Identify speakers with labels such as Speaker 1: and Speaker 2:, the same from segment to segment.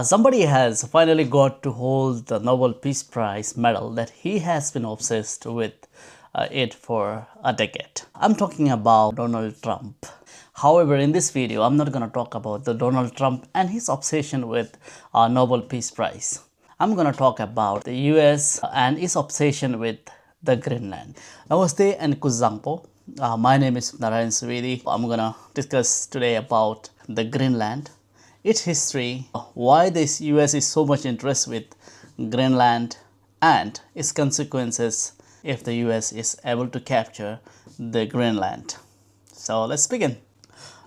Speaker 1: Somebody has finally got to hold the Nobel Peace Prize medal that he has been obsessed with it for a decade. I'm talking about Donald Trump. However, in this video, I'm not going to talk about the Donald Trump and his obsession with Nobel Peace Prize. I'm going to talk about the US and its obsession with the Greenland. Namaste and Kuzangpo. My name is Narayan Suvedi. I'm going to discuss today about the Greenland, its history, why the US is so much interested with Greenland, and its consequences if the US is able to capture the Greenland. So let's begin.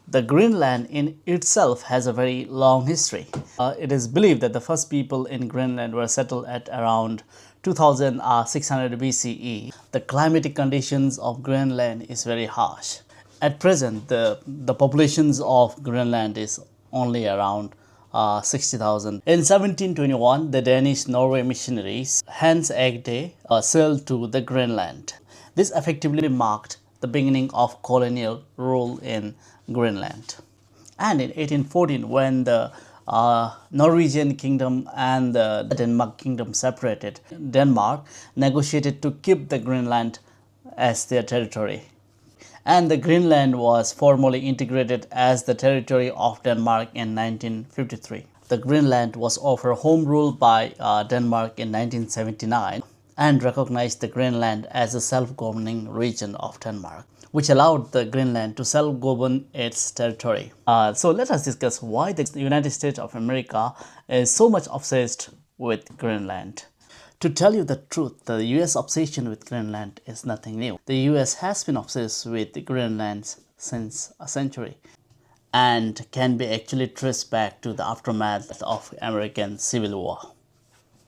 Speaker 1: The Greenland in itself has a very long history. It is believed that the first people in Greenland were settled at around 2600 BCE. The climatic conditions of Greenland is very harsh. At present, the populations of Greenland is only around 60,000. In 1721, the Danish-Norway missionaries Hans Egede sailed to the Greenland. This effectively marked the beginning of colonial rule in Greenland. And in 1814, when the Norwegian kingdom and the Denmark kingdom separated, Denmark negotiated to keep the Greenland as their territory. And the Greenland was formally integrated as the territory of Denmark in 1953. The Greenland was offered home rule by Denmark in 1979 and recognized the Greenland as a self-governing region of Denmark, which allowed the Greenland to self-govern its territory. So let us discuss why the United States of America is so much obsessed with Greenland. To tell you the truth, the US obsession with Greenland is nothing new. The US has been obsessed with Greenland since a century and can be actually traced back to the aftermath of American Civil War.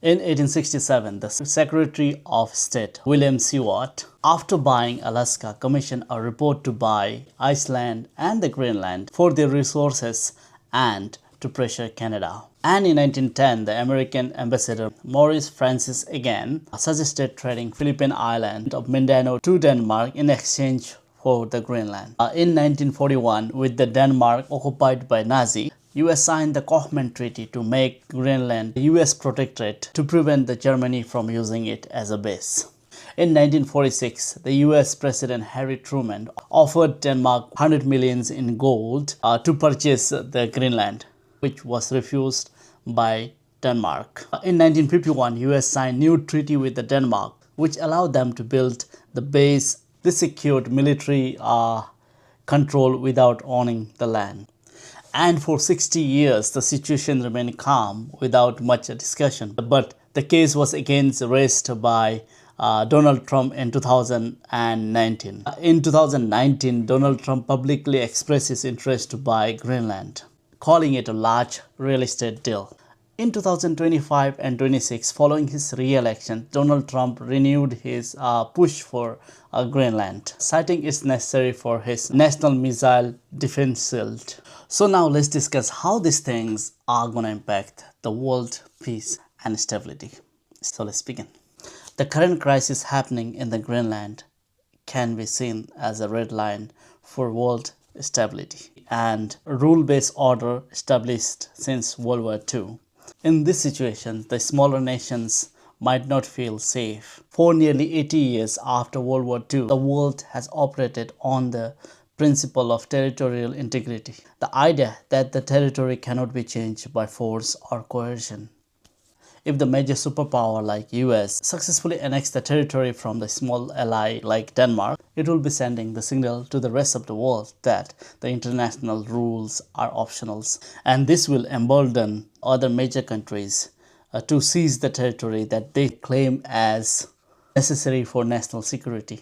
Speaker 1: In 1867, the Secretary of State William Seward, after buying Alaska, commissioned a report to buy Iceland and the Greenland for their resources and to pressure Canada. And in 1910, the American ambassador Maurice Francis again suggested trading Philippine island of Mindanao to Denmark in exchange for the Greenland. In 1941, with the Denmark occupied by Nazi, US signed the Kaufman Treaty to make Greenland a US protectorate to prevent the Germany from using it as a base. In 1946, the US President Harry Truman offered Denmark 100 million in gold to purchase the Greenland, which was refused by Denmark. In 1951, US signed new treaty with the Denmark, which allowed them to build the base. This secured military control without owning the land. And for 60 years, the situation remained calm without much discussion. But the case was again raised by Donald Trump in 2019. In 2019, Donald Trump publicly expressed his interest to buy Greenland, calling it a large real estate deal. In 2025 and 26, following his re-election, Donald Trump renewed his push for Greenland, citing it's necessary for his national missile defense shield. So now let's discuss how these things are going to impact the world peace and stability. So let's begin. The current crisis happening in the Greenland can be seen as a red line for world stability and rule-based order established since World War II. In this situation, the smaller nations might not feel safe. For nearly 80 years after World War II, the world has operated on the principle of territorial integrity, the idea that the territory cannot be changed by force or coercion. If the major superpower like US successfully annexes the territory from the small ally like Denmark, it will be sending the signal to the rest of the world that the international rules are optional, and this will embolden other major countries to seize the territory that they claim as necessary for national security.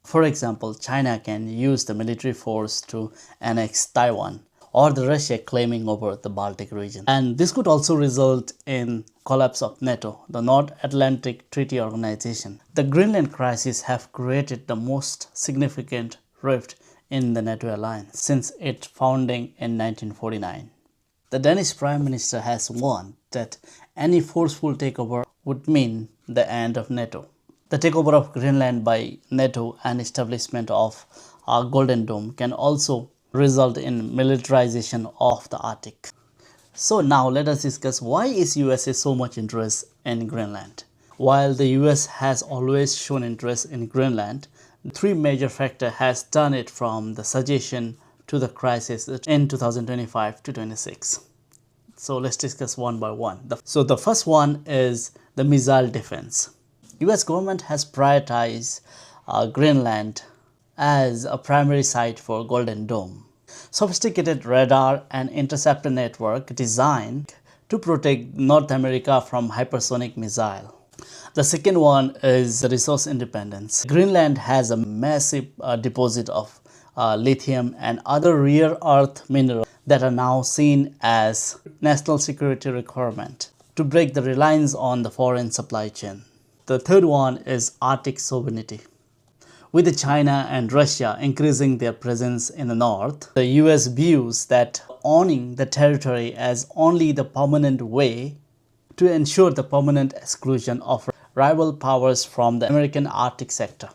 Speaker 1: For example, China can use the military force to annex Taiwan, or the Russia claiming over the Baltic region. And this could also result in collapse of NATO, the North Atlantic Treaty Organization. The Greenland crisis have created the most significant rift in the NATO alliance since its founding in 1949. The Danish Prime Minister has warned that any forceful takeover would mean the end of NATO. The takeover of Greenland by NATO and establishment of Golden Dome can also result in militarization of the Arctic. So now let us discuss why is USA so much interest in Greenland. While the US has always shown interest in Greenland, three major factors has turned it from the suggestion to the crisis in 2025 to 26. So let's discuss one by one. So the first one is the missile defense. US government has prioritized Greenland as a primary site for Golden Dome. Sophisticated radar and interceptor network designed to protect North America from hypersonic missile. The second one is the resource independence. Greenland has a massive deposit of lithium and other rare earth minerals that are now seen as national security requirement to break the reliance on the foreign supply chain. The third one is Arctic sovereignty. With China and Russia increasing their presence in the north, the US views that owning the territory as only the permanent way to ensure the permanent exclusion of rival powers from the American Arctic sector.